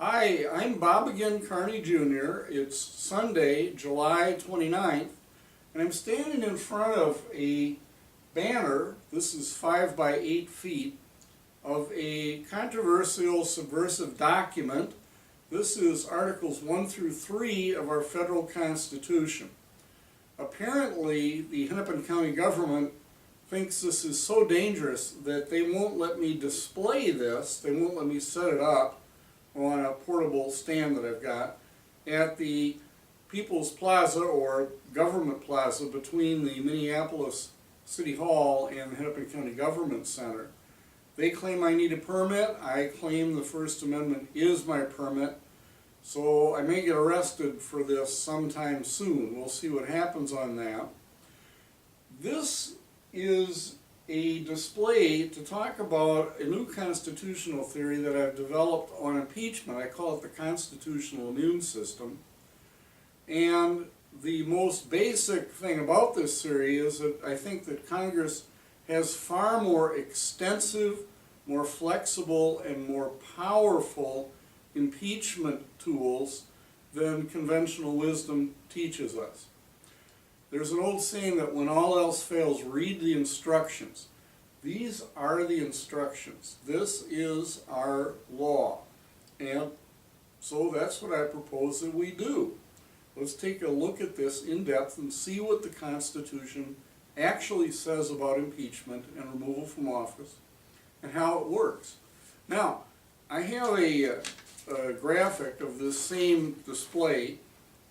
Hi, I'm bobagain Carney Jr. It's Sunday, July 29th, and I'm standing in front of a banner. This is 5 by 8 feet of a controversial subversive document. This is Articles 1 through 3 of our federal Constitution. Apparently, the Hennepin County government thinks this is so dangerous that they won't let me display this. They won't let me set it up on a portable stand that I've got at the People's Plaza or Government Plaza between the Minneapolis City Hall and the Hennepin County Government Center. They claim I need a permit. I claim the First Amendment is my permit. So I may get arrested for this sometime soon. We'll see what happens on that. This is a display to talk about a new constitutional theory that I've developed on impeachment. I call it the constitutional immune system. And the most basic thing about this theory is that I think that Congress has far more extensive, more flexible, and more powerful impeachment tools than conventional wisdom teaches us. There's an old saying that when all else fails, read the instructions. These are the instructions. This is our law. And so that's what I propose that we do. Let's take a look at this in depth and see what the Constitution actually says about impeachment and removal from office and how it works. Now, I have a graphic of this same display.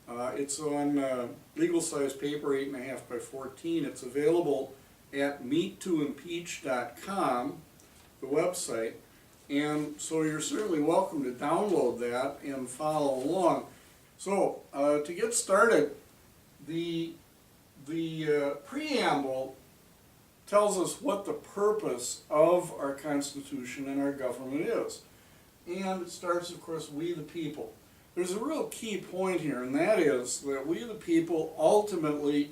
It's on legal size paper, 8.5 by 14. It's available at meet2impeach.com, the website, and so you're certainly welcome to download that and follow along. So to get started, the preamble tells us what the purpose of our Constitution and our government is. And it starts, of course, we the people. There's a real key point here, and that is that we the people ultimately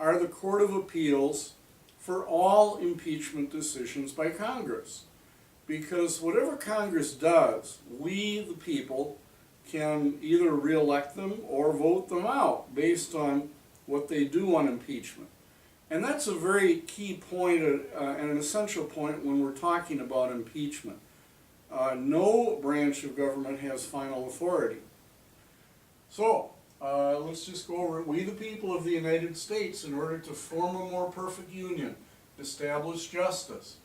are the court of appeals for all impeachment decisions by Congress. Because whatever Congress does, we the people can either re-elect them or vote them out based on what they do on impeachment. And that's a very key point and an essential point when we're talking about impeachment. No branch of government has final authority. So, let's just go over it. We the people of the United States, in order to form a more perfect union, establish justice,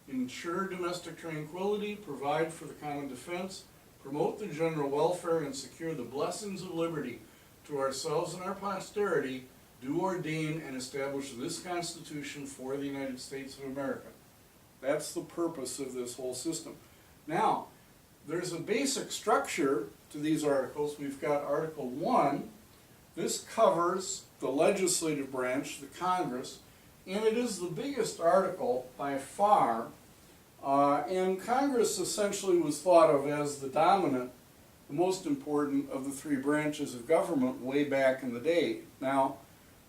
ensure domestic tranquility, provide for the common defense, promote the general welfare, and secure the blessings of liberty to ourselves and our posterity, do ordain and establish this Constitution for the United States of America. That's the purpose of this whole system. Now, there's a basic structure to these articles. We've got Article 1. This covers the legislative branch, the Congress, and it is the biggest article by far. And Congress essentially was thought of as the dominant, the most important of the three branches of government way back in the day. Now,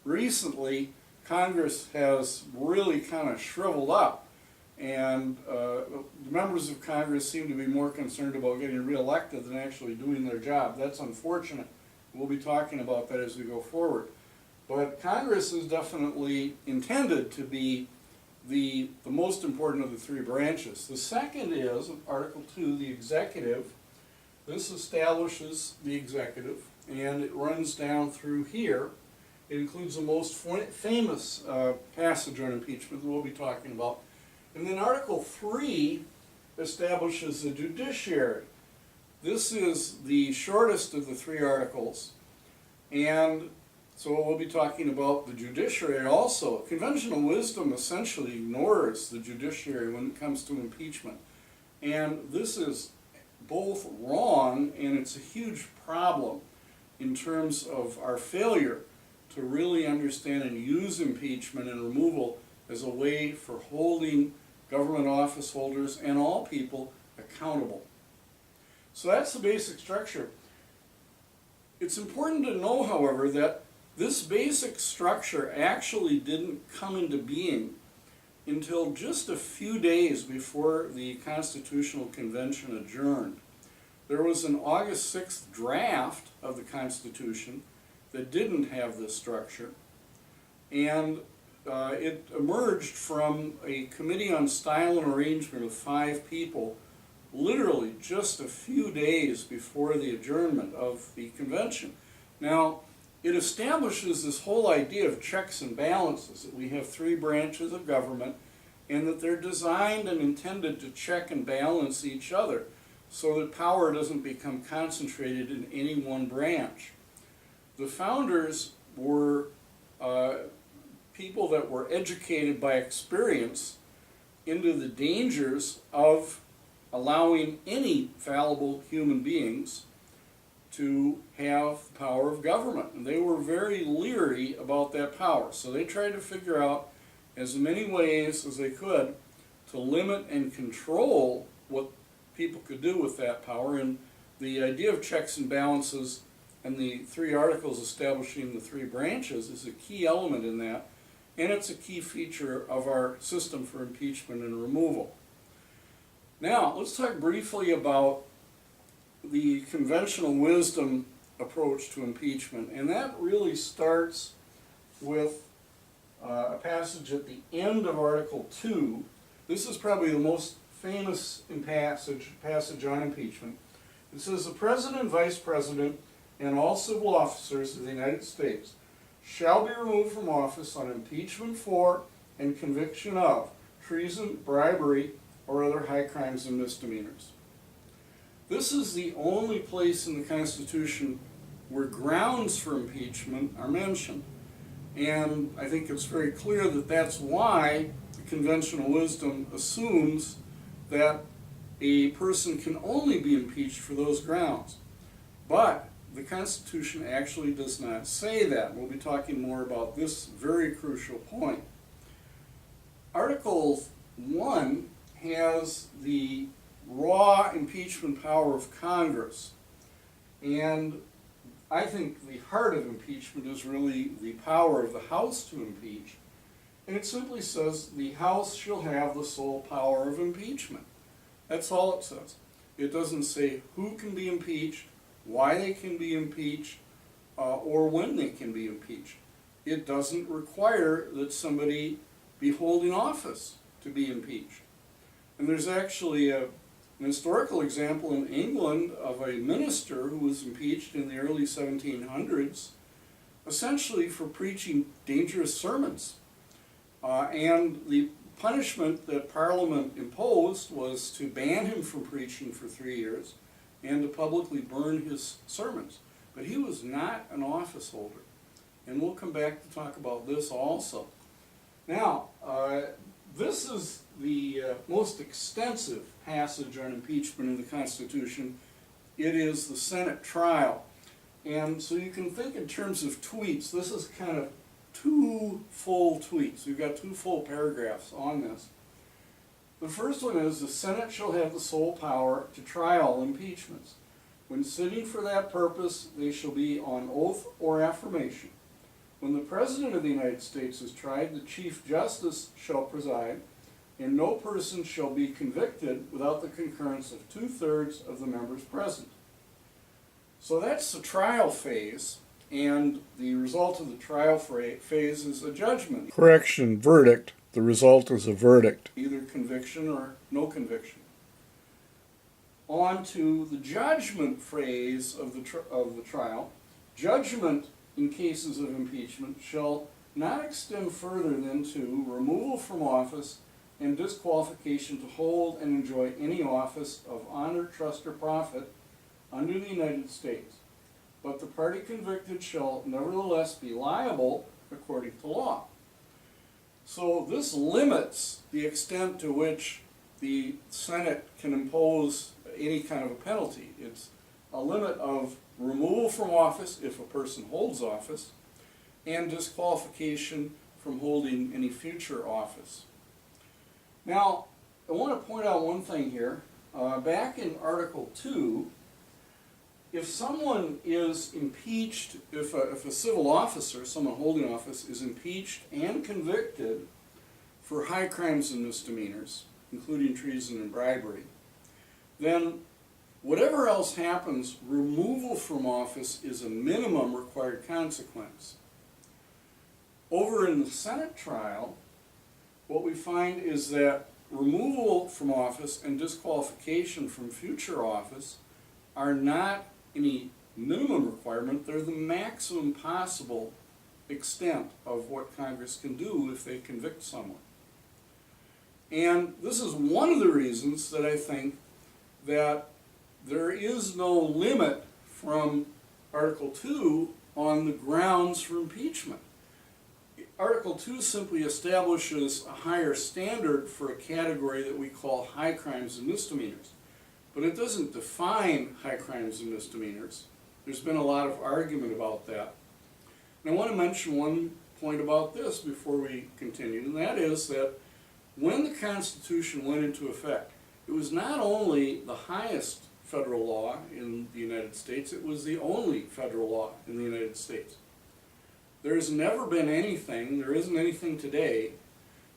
recently, Congress has really kind of shriveled up. And the members of Congress seem to be more concerned about getting reelected than actually doing their job. That's unfortunate. We'll be talking about that as we go forward. But Congress is definitely intended to be the most important of the three branches. The second is, Article 2, the executive. This establishes the executive, and it runs down through here. It includes the most famous passage on impeachment that we'll be talking about. And then Article 3 establishes the judiciary. This is the shortest of the three articles, and so we'll be talking about the judiciary also. Conventional wisdom essentially ignores the judiciary when it comes to impeachment. And this is both wrong, and it's a huge problem in terms of our failure to really understand and use impeachment and removal as a way for holding government office holders and all people accountable. So that's the basic structure. It's important to know, however, that this basic structure actually didn't come into being until just a few days before the Constitutional Convention adjourned. There was an August 6th draft of the Constitution that didn't have this structure, and it emerged from a committee on style and arrangement of 5 people, literally just a few days before the adjournment of the convention. Now, it establishes this whole idea of checks and balances, that we have 3 branches of government, and that they're designed and intended to check and balance each other so that power doesn't become concentrated in any one branch. The founders were people that were educated by experience into the dangers of allowing any fallible human beings to have the power of government. And they were very leery about that power. So they tried to figure out as many ways as they could to limit and control what people could do with that power. And the idea of checks and balances and the 3 articles establishing the 3 branches is a key element in that. And it's a key feature of our system for impeachment and removal. Now, let's talk briefly about the conventional wisdom approach to impeachment. And that really starts with a passage at the end of Article 2. This is probably the most famous passage on impeachment. It says, "The President, Vice President, and all civil officers of the United States shall be removed from office on impeachment for and conviction of treason, bribery, or other high crimes and misdemeanors." This is the only place in the Constitution where grounds for impeachment are mentioned. And I think it's very clear that that's why the conventional wisdom assumes that a person can only be impeached for those grounds. But the Constitution actually does not say that. We'll be talking more about this very crucial point. Article 1 has the raw impeachment power of Congress. And I think the heart of impeachment is really the power of the House to impeach. And it simply says the House shall have the sole power of impeachment. That's all it says. It doesn't say who can be impeached, why they can be impeached, or when they can be impeached. It doesn't require that somebody be holding office to be impeached. And there's actually an historical example in England of a minister who was impeached in the early 1700s, essentially for preaching dangerous sermons. And the punishment that Parliament imposed was to ban him from preaching for 3 years and to publicly burn his sermons. But he was not an office holder. And we'll come back to talk about this also. Now, this is the most extensive passage on impeachment in the Constitution. It is the Senate trial. And so you can think in terms of tweets. This is kind of 2 full tweets. We've got 2 full paragraphs on this. The first one is, "The Senate shall have the sole power to try all impeachments. When sitting for that purpose, they shall be on oath or affirmation. When the President of the United States is tried, the Chief Justice shall preside, and no person shall be convicted without the concurrence of 2/3 of the members present." So that's the trial phase, and the result of the trial phase is a judgment. Correction, verdict. The result is a verdict. Either conviction or no conviction. On to the judgment phase of the trial. Judgment in cases of impeachment shall not extend further than to removal from office and disqualification to hold and enjoy any office of honor, trust, or profit under the United States. But the party convicted shall nevertheless be liable according to law. So this limits the extent to which the Senate can impose any kind of a penalty. It's a limit of removal from office if a person holds office, and disqualification from holding any future office. Now, I want to point out one thing here. Back in Article 2, if someone is impeached, if a civil officer, someone holding office, is impeached and convicted for high crimes and misdemeanors, including treason and bribery, then Whatever else happens, removal from office is a minimum required consequence. Over in the Senate trial, what we find is that removal from office and disqualification from future office are not any minimum requirement, they're the maximum possible extent of what Congress can do if they convict someone. And this is one of the reasons that I think that there is no limit from Article 2 on the grounds for impeachment. Article 2 simply establishes a higher standard for a category that we call high crimes and misdemeanors. But it doesn't define high crimes and misdemeanors. There's been a lot of argument about that. And I want to mention one point about this before we continue, and that is that when the Constitution went into effect, it was not only the highest federal law in the United States, it was the only federal law in the United States. There's never been anything, there isn't anything today,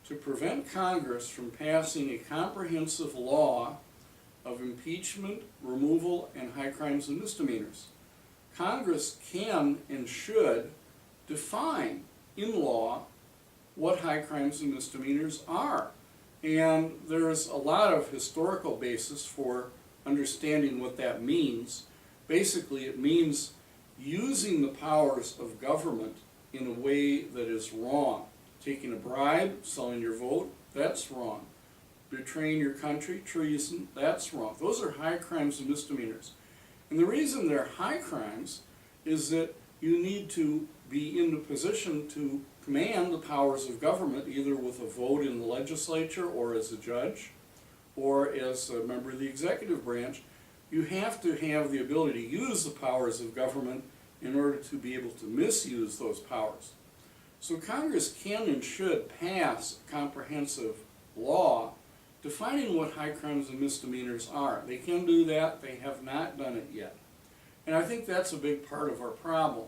to prevent Congress from passing a comprehensive law of impeachment, removal, and high crimes and misdemeanors. Congress can and should define in law what high crimes and misdemeanors are. And there's a lot of historical basis for understanding what that means. Basically, it means using the powers of government in a way that is wrong. Taking a bribe, selling your vote, that's wrong. Betraying your country, treason, that's wrong. Those are high crimes and misdemeanors. And the reason they're high crimes is that you need to be in the position to command the powers of government, either with a vote in the legislature or as a judge or as a member of the executive branch. You have to have the ability to use the powers of government in order to be able to misuse those powers. So Congress can and should pass a comprehensive law defining what high crimes and misdemeanors are. They can do that, they have not done it yet. And I think that's a big part of our problem.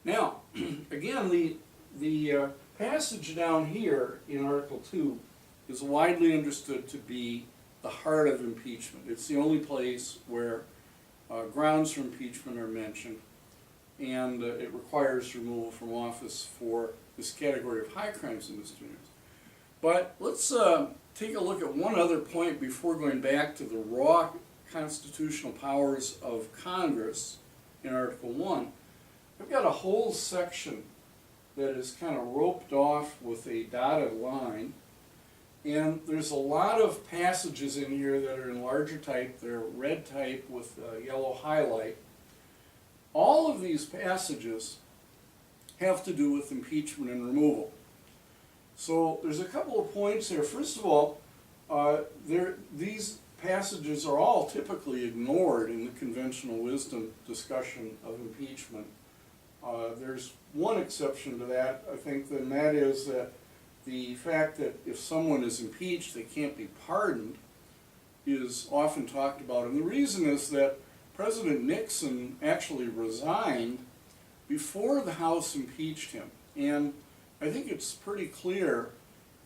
Now, again, the passage down here in Article 2 is widely understood to be the heart of impeachment. It's the only place where grounds for impeachment are mentioned, and it requires removal from office for this category of high crimes and misdemeanors. But let's take a look at one other point before going back to the raw constitutional powers of Congress in Article 1. I've got a whole section that is kind of roped off with a dotted line, and there's a lot of passages in here that are in larger type. They're red type with yellow highlight. All of these passages have to do with impeachment and removal. So there's a couple of points here. First of all, these passages are all typically ignored in the conventional wisdom discussion of impeachment. There's one exception to that, I think, and that is that the fact that if someone is impeached, they can't be pardoned, is often talked about. And the reason is that President Nixon actually resigned before the House impeached him. And I think it's pretty clear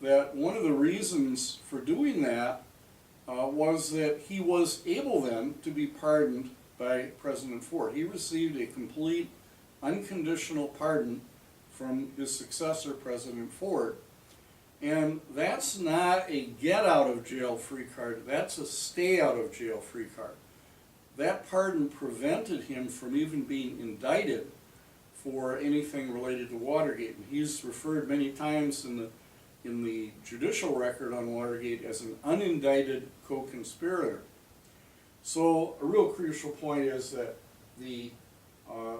that one of the reasons for doing that was that he was able then to be pardoned by President Ford. He received a complete unconditional pardon from his successor, President Ford. And that's not a get out of jail free card, that's a stay out of jail free card. That pardon prevented him from even being indicted for anything related to Watergate. And he's referred many times in the judicial record on Watergate as an unindicted co-conspirator. So a real crucial point is that the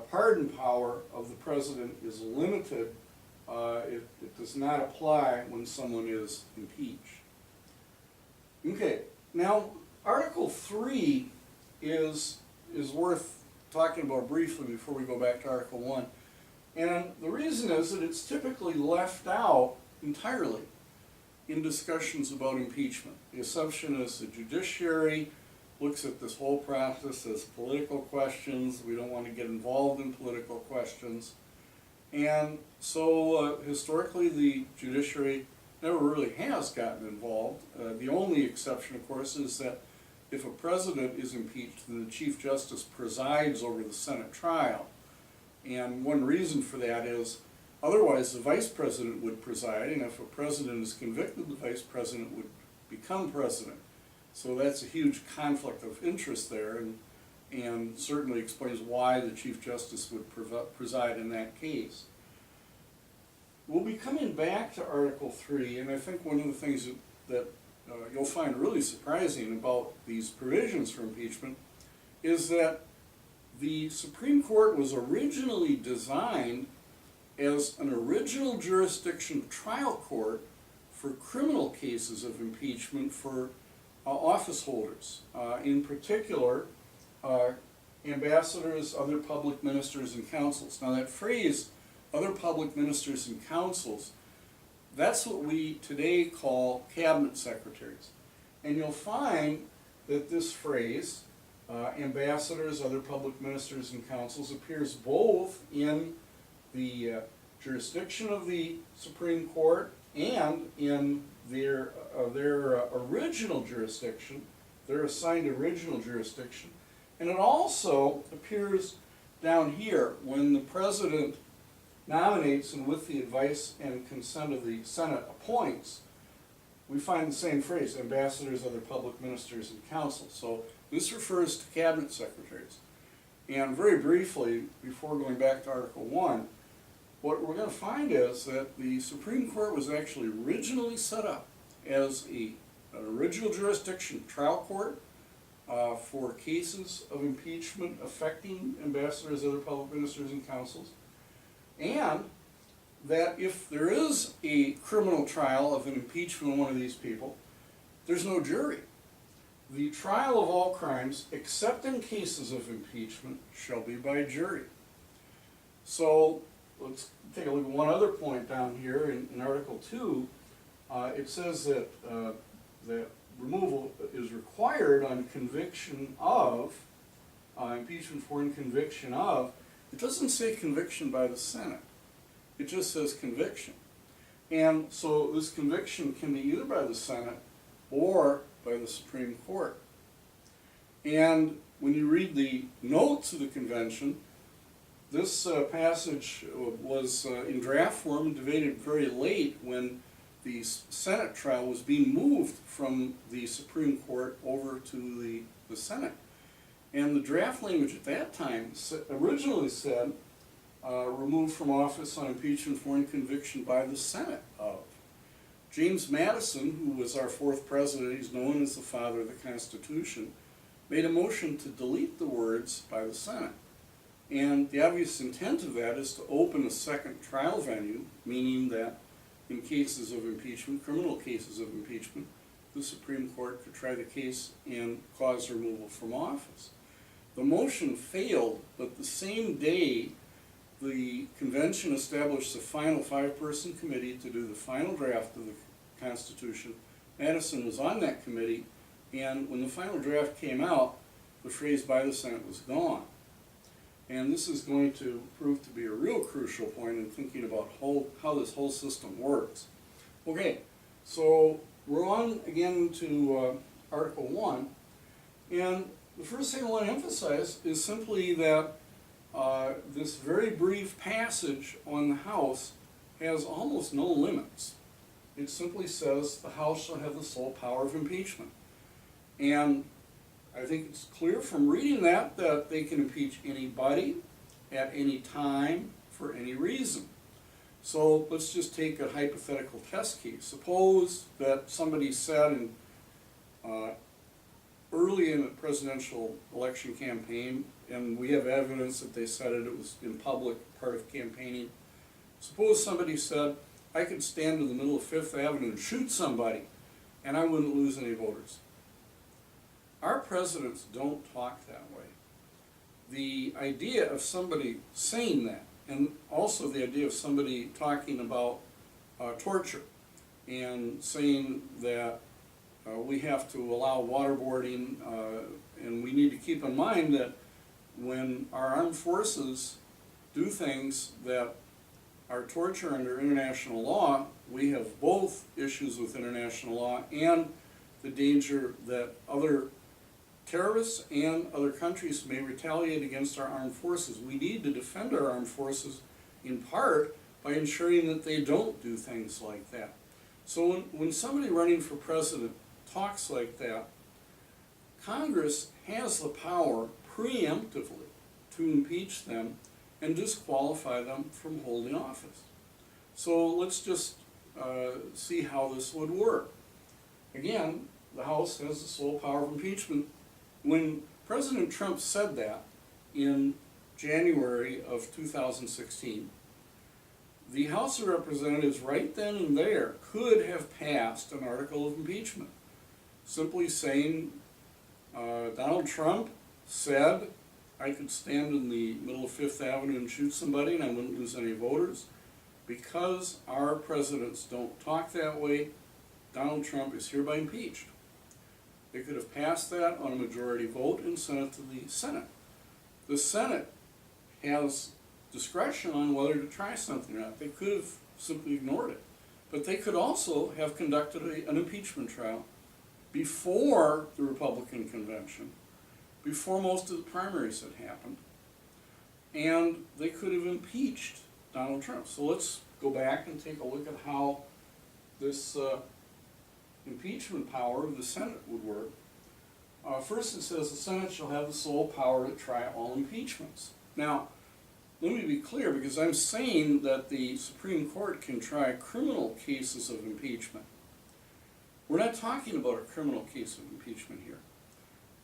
pardon power of the president is limited. It does not apply when someone is impeached. Okay, now Article 3 is worth talking about briefly before we go back to Article 1. And the reason is that it's typically left out entirely in discussions about impeachment. The assumption is the judiciary looks at this whole process as political questions. We don't want to get involved in political questions. And so historically the judiciary never really has gotten involved. The only exception, of course, is that if a president is impeached, then the Chief Justice presides over the Senate trial. And one reason for that is, otherwise the Vice President would preside, and if a president is convicted, the Vice President would become president. So that's a huge conflict of interest there, and certainly explains why the Chief Justice would preside in that case. We'll be coming back to Article 3, and I think one of the things that you'll find really surprising about these provisions for impeachment is that the Supreme Court was originally designed as an original jurisdiction trial court for criminal cases of impeachment for office holders. In particular, ambassadors, other public ministers, and counsels. Now that phrase, other public ministers and counsels, that's what we today call cabinet secretaries. And you'll find that this phrase, ambassadors, other public ministers and counsels, appears both in the jurisdiction of the Supreme Court and in their original jurisdiction, their assigned original jurisdiction. And it also appears down here when the President nominates and with the advice and consent of the Senate appoints. We find the same phrase, ambassadors, other public ministers, and counsels. So this refers to cabinet secretaries. And very briefly, before going back to Article 1, what we're going to find is that the Supreme Court was actually originally set up as an original jurisdiction trial court for cases of impeachment affecting ambassadors, other public ministers, and counsels. And that if there is a criminal trial of an impeachment of one of these people, there's no jury. The trial of all crimes, except in cases of impeachment, shall be by jury. So let's take a look at one other point down here in Article 2. It says that that removal is required on conviction of, impeachment for and conviction of. It doesn't say conviction by the Senate. It just says conviction. And so this conviction can be either by the Senate or by the Supreme Court. And when you read the notes of the convention, this passage was in draft form and debated very late when the Senate trial was being moved from the Supreme Court over to the Senate. And the draft language at that time originally said, removed from office on impeachment for and conviction by the Senate of. James Madison, who was our fourth president, he's known as the father of the Constitution, made a motion to delete the words by the Senate. And the obvious intent of that is to open a second trial venue, meaning that in cases of impeachment, criminal cases of impeachment, the Supreme Court could try the case and cause removal from office. The motion failed, but the same day the convention established the final 5-person committee to do the final draft of the Constitution. Madison was on that committee, and when the final draft came out, the phrase by the Senate was gone. And this is going to prove to be a real crucial point in thinking about how this whole system works. Okay, so we're on again to Article 1, and the first thing I want to emphasize is simply that this very brief passage on the House has almost no limits. It simply says the House shall have the sole power of impeachment. And I think it's clear from reading that they can impeach anybody at any time for any reason. So let's just take a hypothetical test case. Suppose that somebody said early in a presidential election campaign, and we have evidence that they said it was in public, part of campaigning. Suppose somebody said, I could stand in the middle of Fifth Avenue and shoot somebody, and I wouldn't lose any voters. Our presidents don't talk that way. The idea of somebody saying that, and also the idea of somebody talking about torture, and saying that we have to allow waterboarding, and we need to keep in mind that when our armed forces do things that are torture under international law, we have both issues with international law and the danger that other terrorists and other countries may retaliate against our armed forces. We need to defend our armed forces in part by ensuring that they don't do things like that. So when somebody running for president talks like that, Congress has the power preemptively to impeach them and disqualify them from holding office. So let's just see how this would work. Again, the House has the sole power of impeachment. When President Trump said that in January of 2016, the House of Representatives right then and there could have passed an article of impeachment, simply saying, Donald Trump said I could stand in the middle of Fifth Avenue and shoot somebody and I wouldn't lose any voters. Because our presidents don't talk that way, Donald Trump is hereby impeached. They could have passed that on a majority vote and sent it to the Senate. The Senate has discretion on whether to try something or not. They could have simply ignored it. But they could also have conducted an impeachment trial before the Republican convention, before most of the primaries had happened, and they could have impeached Donald Trump. So let's go back and take a look at how this impeachment power of the Senate would work. First it says the Senate shall have the sole power to try all impeachments. Now, let me be clear, because I'm saying that the Supreme Court can try criminal cases of impeachment. We're not talking about a criminal case of impeachment here.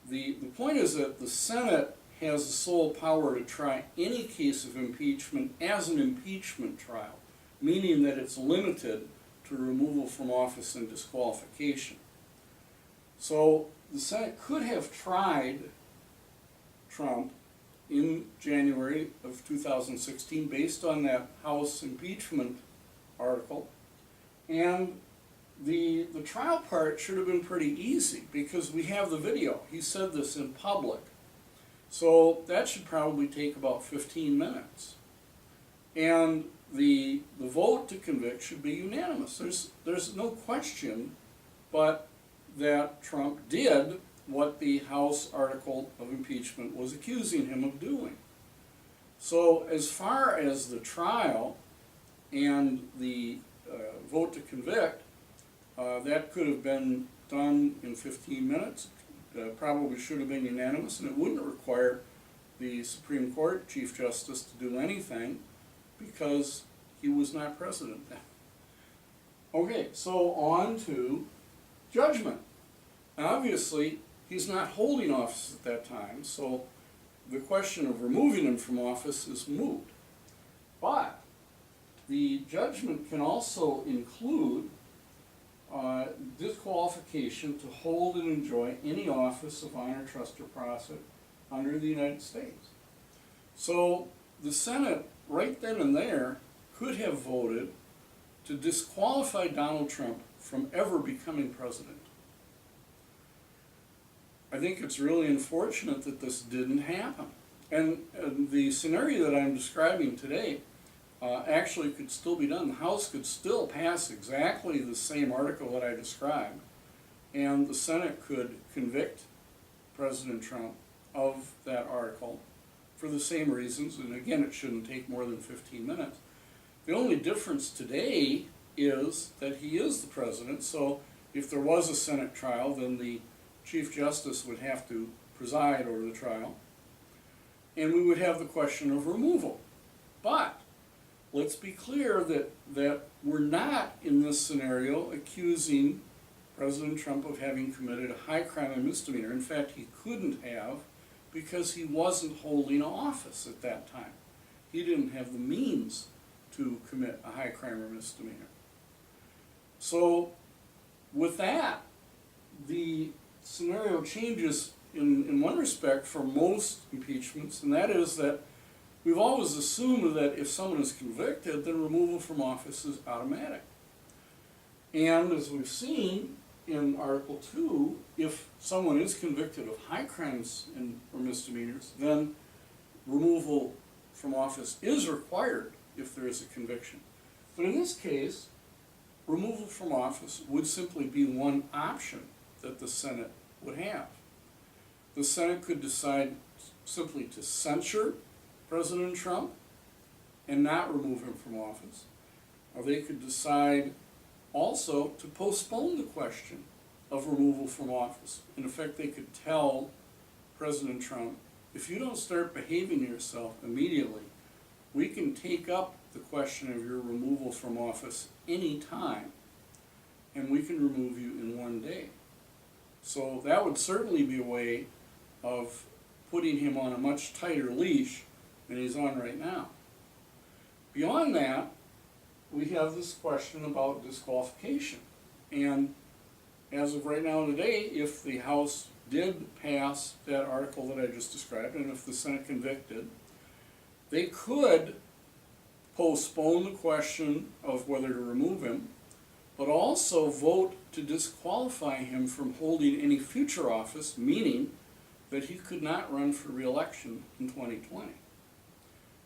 The point is that the Senate has the sole power to try any case of impeachment as an impeachment trial, meaning that it's limited to removal from office and disqualification. So the Senate could have tried Trump in January of 2016 based on that House impeachment article, and the trial part should have been pretty easy because we have the video. He said this in public. So that should probably take about 15 minutes. And the vote to convict should be unanimous. There's no question but that Trump did what the House article of impeachment was accusing him of doing. So as far as the trial and the vote to convict, that could have been done in 15 minutes. Probably should have been unanimous, and it wouldn't require the Supreme Court Chief Justice to do anything because he was not president then. Okay, so on to judgment. Now, obviously, he's not holding office at that time, so the question of removing him from office is moot. But the judgment can also include disqualification to hold and enjoy any office of honor, trust, or profit under the United States. So the Senate, right then and there, could have voted to disqualify Donald Trump from ever becoming president. I think it's really unfortunate that this didn't happen. And the scenario that I'm describing today actually could still be done. The House could still pass exactly the same article that I described, and the Senate could convict President Trump of that article for the same reasons, and again, it shouldn't take more than 15 minutes. The only difference today is that he is the president, so if there was a Senate trial, then the Chief Justice would have to preside over the trial, and we would have the question of removal. But let's be clear that we're not in this scenario accusing President Trump of having committed a high crime and misdemeanor. In fact, he couldn't have because he wasn't holding office at that time. He didn't have the means to commit a high crime or misdemeanor. So with that, the scenario changes in one respect for most impeachments, and that is that we've always assumed that if someone is convicted, then removal from office is automatic. And as we've seen in Article 2, if someone is convicted of high crimes or misdemeanors, then removal from office is required if there is a conviction. But in this case, removal from office would simply be one option that the Senate would have. the Senate could decide simply to censure President Trump and not remove him from office. Or they could decide also to postpone the question of removal from office. In effect, they could tell President Trump, if you don't start behaving yourself immediately, we can take up the question of your removal from office any time, and we can remove you in one day. So that would certainly be a way of putting him on a much tighter leash than he's on right now. Beyond that, we have this question about disqualification. And as of right now today, if the House did pass that article that I just described, and if the Senate convicted, they could postpone the question of whether to remove him, but also vote to disqualify him from holding any future office, meaning that he could not run for re-election in 2020.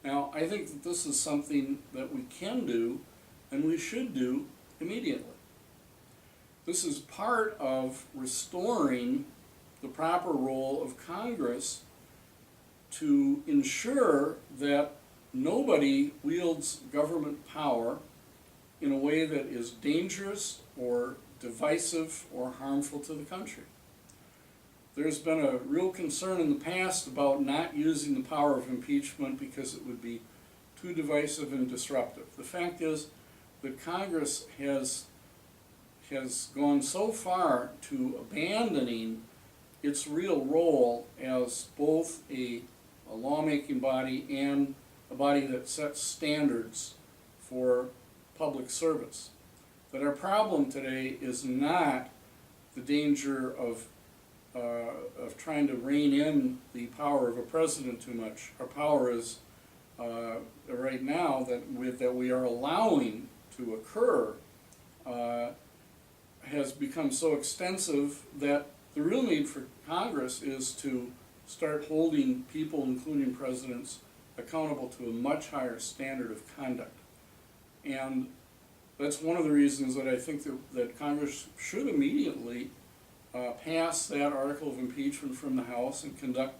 Now, I think that this is something that we can do and we should do immediately. This is part of restoring the proper role of Congress to ensure that nobody wields government power in a way that is dangerous or divisive or harmful to the country. There's been a real concern in the past about not using the power of impeachment because it would be too divisive and disruptive. The fact is that Congress has gone so far to abandoning its real role as both a lawmaking body and a body that sets standards for public service, that our problem today is not the danger of trying to rein in the power of a president too much. Our power is right now that we are allowing to occur has become so extensive that the real need for Congress is to start holding people, including presidents, accountable to a much higher standard of conduct. And that's one of the reasons that I think that Congress should immediately pass that article of impeachment from the House and conduct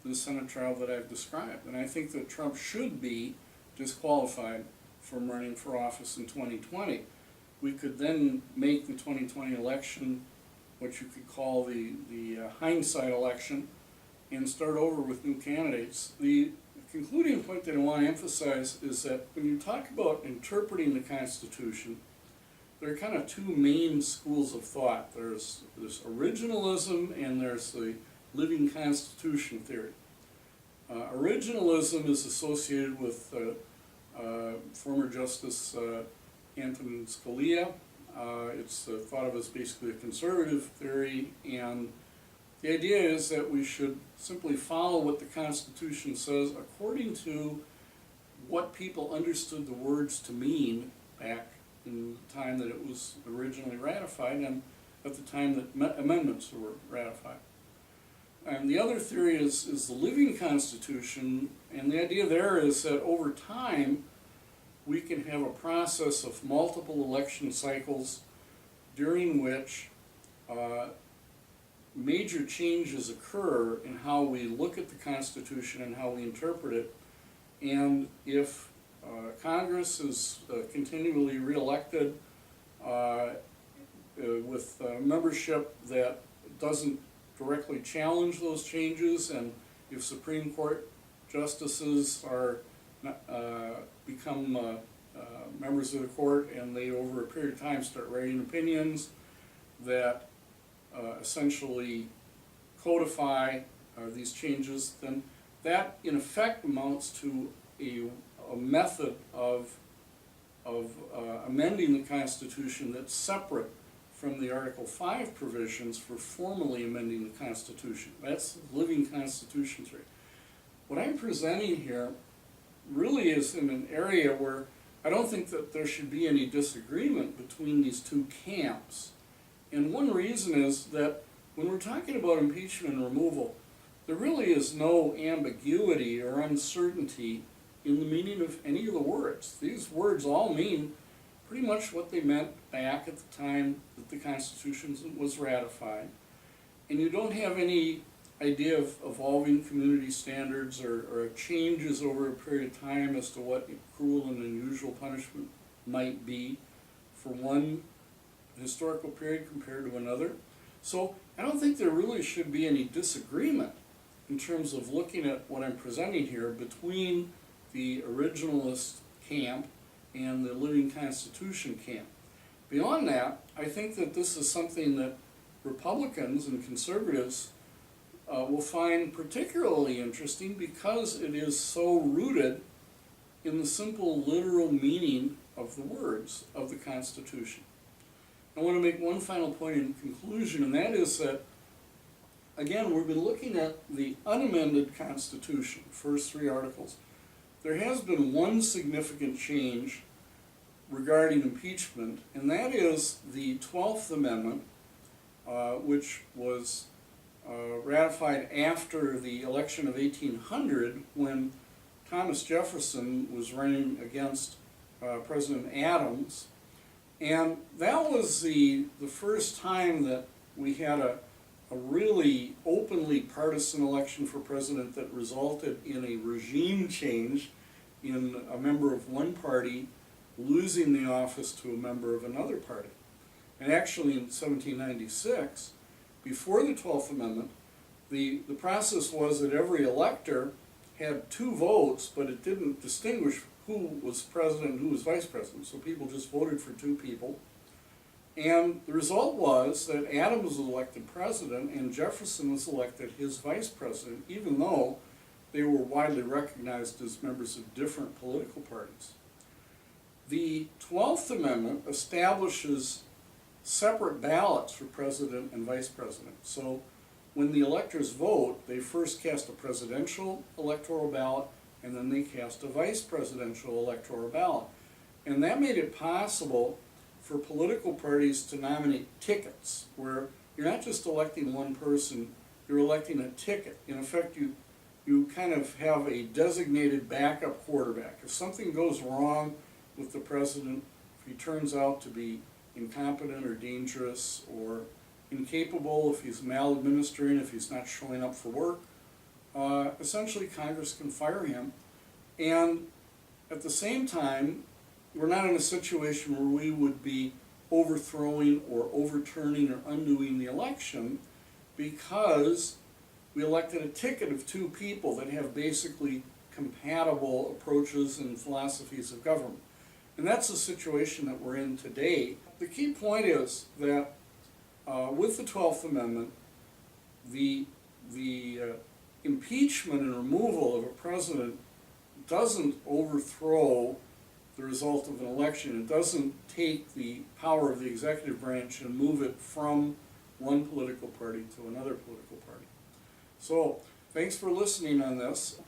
the Senate trial that I've described. And I think that Trump should be disqualified from running for office in 2020. We could then make the 2020 election what you could call the hindsight election and start over with new candidates. The concluding point that I want to emphasize is that when you talk about interpreting the Constitution, there are kind of two main schools of thought. There's originalism and there's the living Constitution theory. Originalism is associated with former Justice Antonin Scalia. It's thought of as basically a conservative theory, and the idea is that we should simply follow what the Constitution says according to what people understood the words to mean back in the time that it was originally ratified and at the time that amendments were ratified. And the other theory is the living Constitution, and the idea there is that over time we can have a process of multiple election cycles during which major changes occur in how we look at the Constitution and how we interpret it. And if Congress is continually reelected with membership that doesn't directly challenge those changes, and if Supreme Court justices are become members of the court and they over a period of time start writing opinions that essentially codify these changes, then that in effect amounts to a method of amending the Constitution that's separate from the Article 5 provisions for formally amending the Constitution. That's the living Constitution theory. What I'm presenting here really is in an area where I don't think that there should be any disagreement between these two camps. And one reason is that when we're talking about impeachment and removal, there really is no ambiguity or uncertainty in the meaning of any of the words. These words all mean pretty much what they meant back at the time that the Constitution was ratified. And you don't have any idea of evolving community standards or changes over a period of time as to what cruel and unusual punishment might be for one historical period compared to another. So I don't think there really should be any disagreement in terms of looking at what I'm presenting here between the originalist camp and the living Constitution camp. Beyond that, I think that this is something that Republicans and conservatives will find particularly interesting because it is so rooted in the simple literal meaning of the words of the Constitution. I want to make one final point in conclusion, and that is that, again, we've been looking at the unamended Constitution, first three articles. There has been one significant change regarding impeachment, and that is the 12th Amendment, which was ratified after the election of 1800 when Thomas Jefferson was running against President Adams. And that was the first time that we had a really openly partisan election for president that resulted in a regime change in a member of one party losing the office to a member of another party. And actually in 1796, before the 12th Amendment, the process was that every elector had 2 votes, but it didn't distinguish who was president and who was vice president. So people just voted for 2 people. And the result was that Adams was elected president and Jefferson was elected his vice president, even though they were widely recognized as members of different political parties. The 12th Amendment establishes separate ballots for president and vice president. So when the electors vote, they first cast a presidential electoral ballot and then they cast a vice presidential electoral ballot. And that made it possible for political parties to nominate tickets, where you're not just electing one person, you're electing a ticket. In effect, you kind of have a designated backup quarterback. If something goes wrong with the president, if he turns out to be incompetent or dangerous or incapable, if he's maladministering, if he's not showing up for work, essentially Congress can fire him. And at the same time, we're not in a situation where we would be overthrowing or overturning or undoing the election because we elected a ticket of 2 people that have basically compatible approaches and philosophies of government. And that's the situation that we're in today. The key point is that with the 12th Amendment, the impeachment and removal of a president doesn't overthrow the result of an election. It doesn't take the power of the executive branch and move it from one political party to another political party. So, thanks for listening on this.